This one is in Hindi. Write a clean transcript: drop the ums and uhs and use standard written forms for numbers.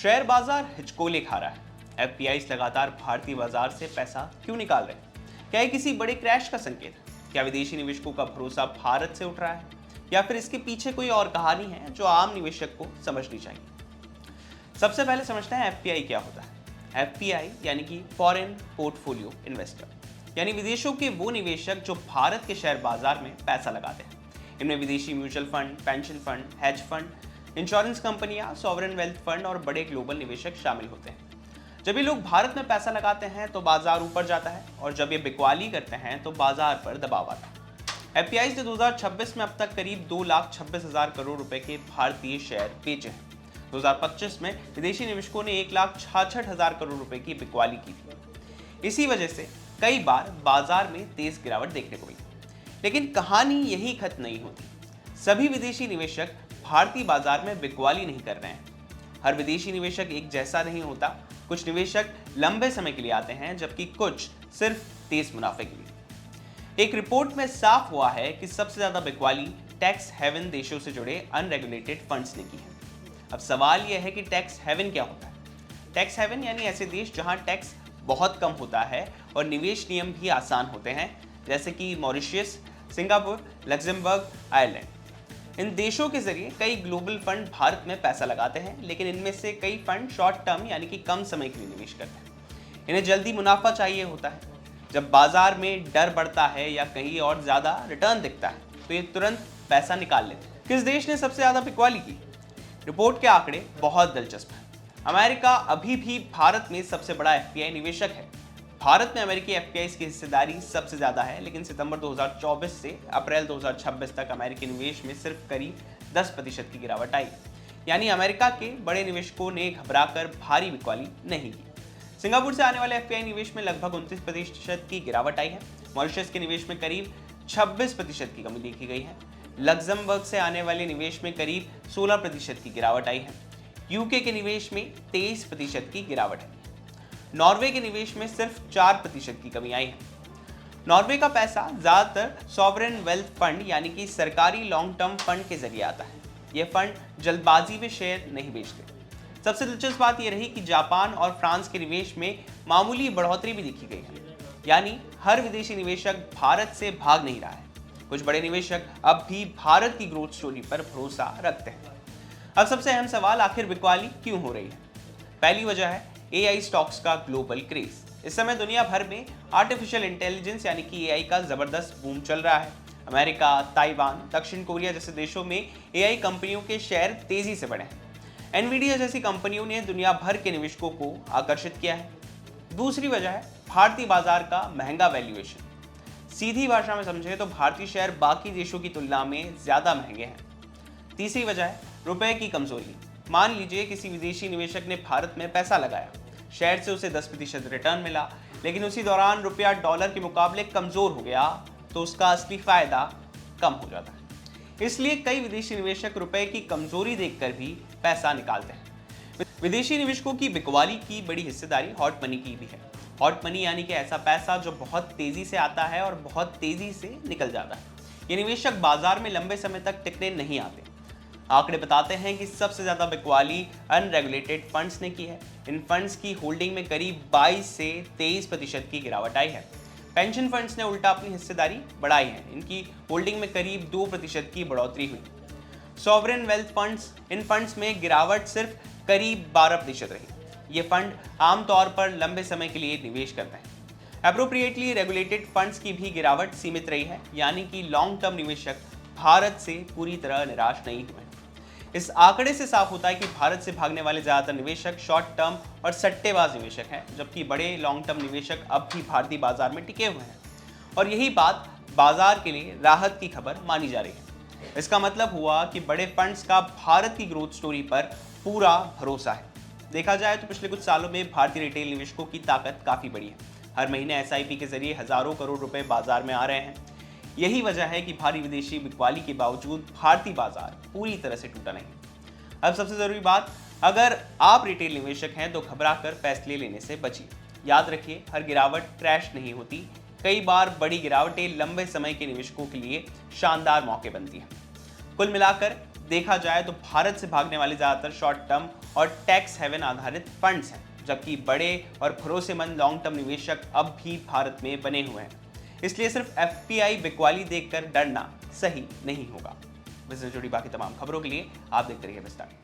शेयर बाजार हिचकोले खा रहा है। एफपीआई लगातार भारतीय बाजार से पैसा क्यों निकाल रहे हैं? क्या ये किसी बड़े क्रैश का संकेत है? क्या विदेशी निवेशकों का भरोसा भारत से उठ रहा है, या फिर इसके पीछे कोई और कहानी है जो आम निवेशक को समझनी चाहिए? सबसे पहले समझते हैं एफपीआई क्या होता है। एफपीआई यानी कि फॉरेन पोर्टफोलियो इन्वेस्टर, यानी विदेशों के वो निवेशक जो भारत के शेयर बाजार में पैसा लगाते हैं। इनमें विदेशी mutual fund, pension fund, hedge fund, insurance कंपनियां, सॉवरेन वेल्थ फंड और बड़े ग्लोबल निवेशक शामिल होते हैं। जब ये लोग भारत में पैसा लगाते हैं तो बाजार ऊपर जाता है, और जब ये बिकवाली करते हैं तो बाजार पर दबाव आता है। एफपीआई ने 2026 में अब तक करीब 2,26,000 करोड़ रुपए के भारतीय शेयर बेचे हैं। 2025 में विदेशी निवेशकों ने 1,66,000 करोड़ रुपए की बिकवाली की थी। इसी वजह से कई बार बाजार में तेज गिरावट देखने को मिली। लेकिन कहानी यही खत्म नहीं होती। सभी विदेशी निवेशक भारतीय बाजार में बिकवाली नहीं कर रहे हैं। हर विदेशी निवेशक एक जैसा नहीं होता। कुछ निवेशक लंबे समय के लिए आते हैं, जबकि कुछ सिर्फ तेज मुनाफे के लिए। एक रिपोर्ट में साफ हुआ है कि सबसे ज्यादा बिकवाली टैक्स हेवन देशों से जुड़े अनरेगुलेटेड फंड्स ने की है। अब सवाल यह है कि टैक्स हेवन क्या होता है? टैक्स हेवन यानी ऐसे देश जहां टैक्स बहुत कम होता है और निवेश नियम भी आसान होते हैं, जैसे कि मॉरिशस, सिंगापुर, लग्जमबर्ग, आयरलैंड। इन देशों के जरिए कई ग्लोबल फंड भारत में पैसा लगाते हैं, लेकिन इनमें से कई फंड शॉर्ट टर्म यानी कि कम समय के लिए निवेश करते हैं। इन्हें जल्दी मुनाफा चाहिए होता है। जब बाजार में डर बढ़ता है या कहीं और ज्यादा रिटर्न दिखता है तो ये तुरंत पैसा निकाल लेते हैं। किस देश ने सबसे ज्यादा बिकवाली की? रिपोर्ट के आंकड़े बहुत दिलचस्प हैं। अमेरिका अभी भी भारत में सबसे बड़ा एफपीआई निवेशक है। भारत में अमेरिकी एफपीआई की हिस्सेदारी सबसे ज्यादा है, लेकिन सितंबर 2024 से अप्रैल 2026 तक अमेरिकी निवेश में सिर्फ करीब 10% की गिरावट आई। यानी अमेरिका के बड़े निवेशकों ने घबराकर भारी बिकवाली नहीं की। सिंगापुर से आने वाले एफपीआई निवेश में लगभग 29% की गिरावट आई है। मॉरिशस के निवेश में करीब 26% की कमी देखी गई है। लग्जमबर्ग से आने वाले निवेश में करीब 16% की गिरावट आई है। यूके के निवेश में 23% की गिरावट है। नॉर्वे के निवेश में सिर्फ 4% की कमी आई है। नॉर्वे का पैसा ज्यादातर सॉवरेन वेल्थ फंड यानी कि सरकारी लॉन्ग टर्म फंड के जरिए आता है। ये फंड जल्दबाजी में शेयर नहीं बेचते। सबसे दिलचस्प बात यह रही कि जापान और फ्रांस के निवेश में मामूली बढ़ोतरी भी देखी गई है। यानी हर विदेशी निवेशक भारत से भाग नहीं रहा है। कुछ बड़े निवेशक अब भी भारत की ग्रोथ स्टोरी पर भरोसा रखते हैं। अब सबसे अहम सवाल, आखिर बिकवाली क्यों हो रही है? पहली वजह है एआई स्टॉक्स का ग्लोबल क्रेज। इस समय दुनिया भर में आर्टिफिशियल इंटेलिजेंस यानी कि एआई का जबरदस्त बूम चल रहा है। अमेरिका, ताइवान, दक्षिण कोरिया जैसे देशों में एआई कंपनियों के शेयर तेजी से बढ़े हैं। एनवीडिया जैसी कंपनियों ने दुनिया भर के निवेशकों को आकर्षित किया है। दूसरी वजह है भारतीय बाजार का महंगा वैल्यूएशन। सीधी भाषा में समझे तो भारतीय शेयर बाकी देशों की तुलना में ज्यादा महंगे हैं। तीसरी वजह है रुपए की कमजोरी। मान लीजिए किसी विदेशी निवेशक ने भारत में पैसा लगाया, शेयर से उसे 10% रिटर्न मिला, लेकिन उसी दौरान रुपया डॉलर के मुकाबले कमजोर हो गया तो उसका असली फायदा कम हो जाता है। इसलिए कई विदेशी निवेशक रुपए की कमजोरी देखकर भी पैसा निकालते हैं। विदेशी निवेशकों की बिकवाली की बड़ी हिस्सेदारी हॉट मनी की भी है। हॉट मनी यानी कि ऐसा पैसा जो बहुत तेजी से आता है और बहुत तेजी से निकल जाता है। ये निवेशक बाजार में लंबे समय तक टिकने नहीं आते। आंकड़े बताते हैं कि सबसे ज्यादा बिकवाली अनरेगुलेटेड फंड्स ने की है। इन फंड्स की होल्डिंग में करीब 22 से 23% की गिरावट आई है। पेंशन फंड्स ने उल्टा अपनी हिस्सेदारी बढ़ाई है। इनकी होल्डिंग में करीब 2% की बढ़ोतरी हुई। सॉवरेन वेल्थ फंड्स, इन फंड्स में गिरावट सिर्फ करीब 12% रही। ये फंड आमतौर पर लंबे समय के लिए निवेश करते हैं। एप्रोप्रिएटली रेगुलेटेड फंड्स की भी गिरावट सीमित रही है, यानी कि लॉन्ग टर्म निवेशक भारत से पूरी तरह निराश नहीं हुए। इस आंकड़े से साफ होता है कि भारत से भागने वाले ज्यादातर निवेशक शॉर्ट टर्म और सट्टेबाज निवेशक हैं, जबकि बड़े लॉन्ग टर्म निवेशक अब भी भारतीय बाजार में टिके हुए हैं। और यही बात बाजार के लिए राहत की खबर मानी जा रही है। इसका मतलब हुआ कि बड़े फंड्स का भारत की ग्रोथ स्टोरी पर पूरा भरोसा है। देखा जाए तो पिछले कुछ सालों में भारतीय रिटेल निवेशकों की ताकत काफी बड़ी है। हर महीने एसआईपी के जरिए हजारों करोड़ रुपए बाजार में आ रहे हैं। यही वजह है कि भारी विदेशी बिकवाली के बावजूद भारतीय बाजार पूरी तरह से टूटा नहीं। अब सबसे जरूरी बात, अगर आप रिटेल निवेशक हैं तो घबराकर फैसले लेने से बचिए। याद रखिए, हर गिरावट क्रैश नहीं होती। कई बार बड़ी गिरावटें लंबे समय के निवेशकों के लिए शानदार मौके बनती हैं। कुल मिलाकर देखा जाए तो भारत से भागने वाले ज़्यादातर शॉर्ट टर्म और टैक्स हेवन आधारित फंड्स हैं, जबकि बड़े और भरोसेमंद लॉन्ग टर्म निवेशक अब भी भारत में बने हुए हैं। इसलिए सिर्फ एफपीआई बिकवाली देखकर डरना सही नहीं होगा। बिजनेस जुड़ी बाकी तमाम खबरों के लिए आप देखते रहिए विस्तार।